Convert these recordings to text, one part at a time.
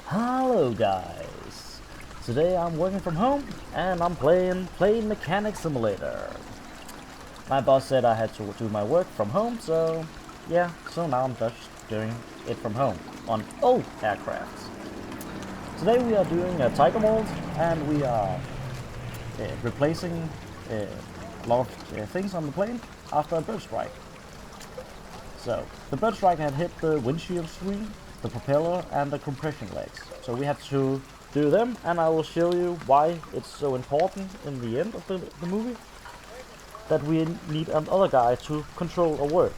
Hello guys! Today I'm working from home and I'm playing Plane Mechanic Simulator. My boss said I had to do my work from home, so yeah, so now I'm just doing it from home on old aircrafts. Today we are doing a tiger mold and we are replacing a lot of things on the plane after a bird strike. So, the bird strike had hit the windshield screen, the propeller and the compression legs. So we had to do them, and I will show you why it's so important in the end of the movie that we need another guy to control our work.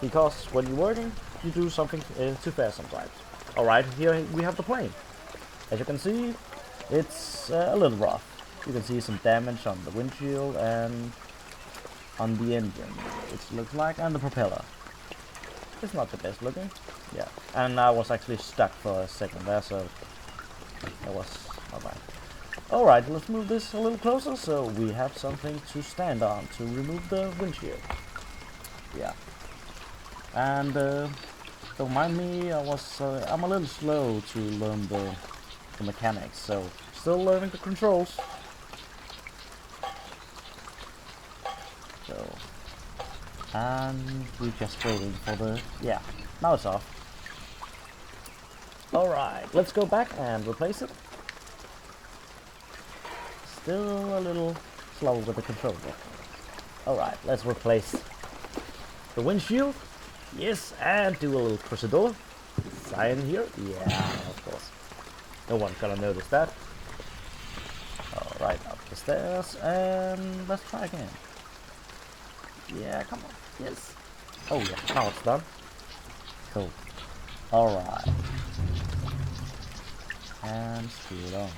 Because when you're working, you do something too fast sometimes. Alright, here we have the plane. As you can see, it's a little rough. You can see some damage on the windshield and on the engine, it looks like, and the propeller. It's not the best looking. Yeah. And I was actually stuck for a second there, so that was not bad. Alright, let's move this a little closer so we have something to stand on to remove the windshield. Yeah. And don't mind me, I'm a little slow to learn the mechanics, so still learning the controls. So, and we're just waiting for the, yeah, now it's off. Alright, let's go back and replace it. Still a little slow with the controller. Alright, let's replace the windshield. Yes, and do a little procedure. Sign here. Yeah, of course. No one's gonna notice that. Alright, up the stairs, and let's try again. Yeah, come on. Yes. Oh yeah, now it's done. Cool. Alright. And screw it on.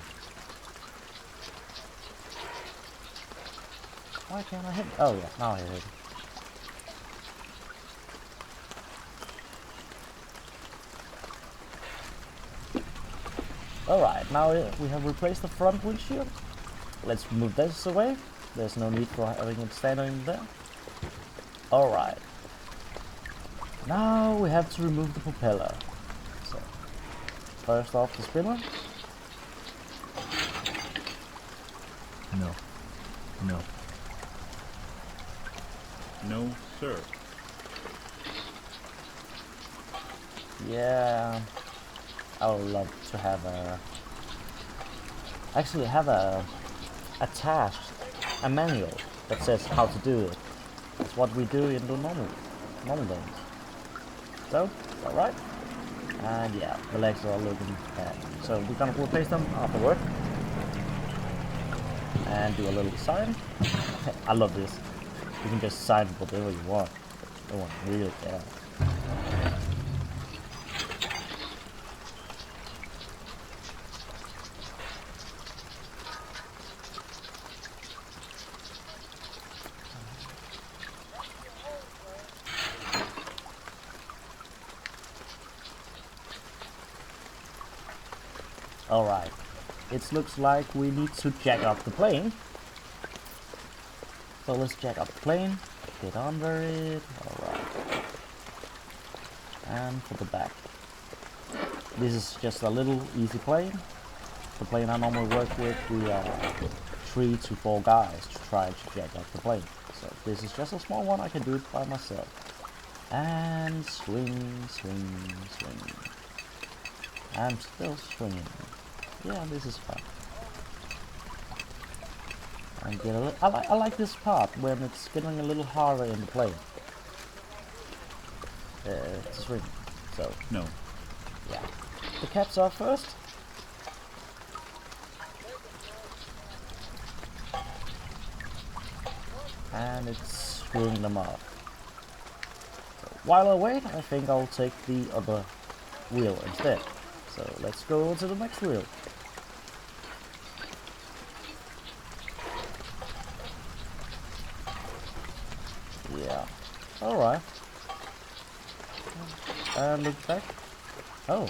Why can't I hit it? Oh yeah, now I hit it. Alright, now we have replaced the front windshield. Let's move this away. There's no need for having it standing there. Alright. Now we have to remove the propeller. So, first off the spinner. No. No. No, sir. Yeah, I would love to have a task, a manual that says how to do it. That's what we do in the normal things. So, alright. And yeah, the legs are looking bad. So we're gonna replace them afterward. And do a little sign. I love this. You can just sign whatever you want. No one really cares. Alright, it looks like we need to jack up the plane. So let's jack up the plane, get under it, alright. And for the back. This is just a little easy plane. The plane I normally work with, we are 3 to 4 guys to try to jack up the plane. So this is just a small one, I can do it by myself. And swing, swing, swing. I'm still swinging. Yeah, this is fun. And get I like this part when it's getting a little harder in the plane. To swing. So No. yeah, the caps off first. And it's screwing them off. So while I wait, I think I'll take the other wheel instead. So let's go to the next wheel. Yeah. Alright. And look back. Oh.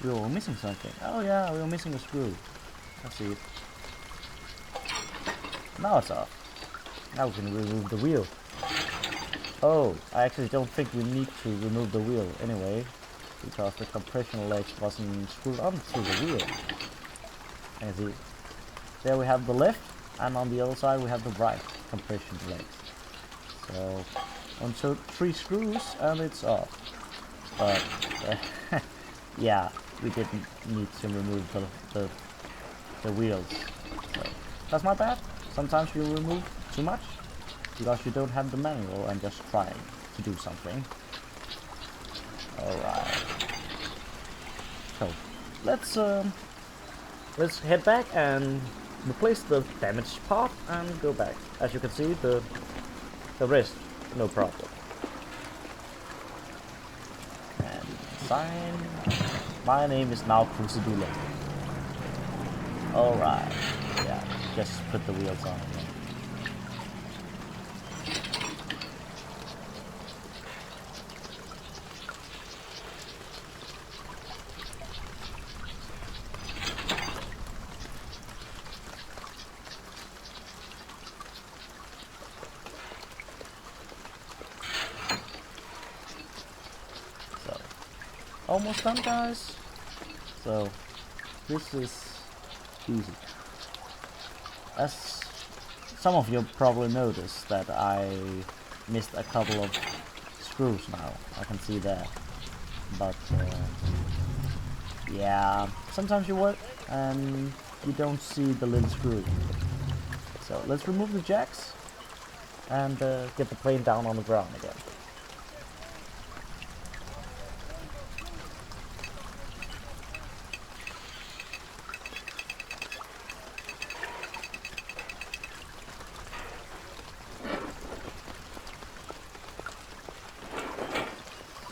We were missing something. Oh yeah, we were missing a screw. I see it. Now it's off. Now we can remove the wheel. Oh, I actually don't think we need to remove the wheel anyway. because the compression legs wasn't screwed onto the wheel. And see, there we have the left, and on the other side we have the right compression legs. So, onto 3 screws and it's off. But yeah, we didn't need to remove the wheels. So that's my bad. Sometimes you remove too much because you don't have the manual and just trying to do something. Alright. So let's head back and replace the damaged part and go back. As you can see, the rest, no problem. And sign. My name is now Crusadula. Alright. Yeah, just put the wheels on again. So, almost done, guys. So, this is easy. As some of you probably noticed that I missed a couple of screws now. I can see that. But yeah, sometimes you work and you don't see the little screw. So let's remove the jacks and get the plane down on the ground again.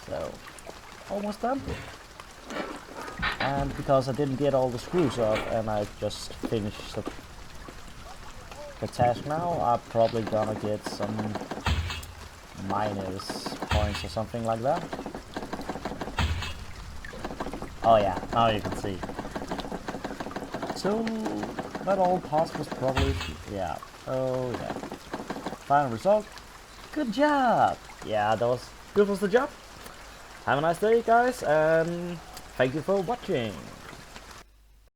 So, almost done. And because I didn't get all the screws off and I just finished the task now, I'm probably gonna get some minus points or something like that. Oh yeah, now you can see. So, that all parts was probably, yeah, oh yeah. Final result, good job! Yeah, this was the job. Have a nice day, guys, and thank you for watching.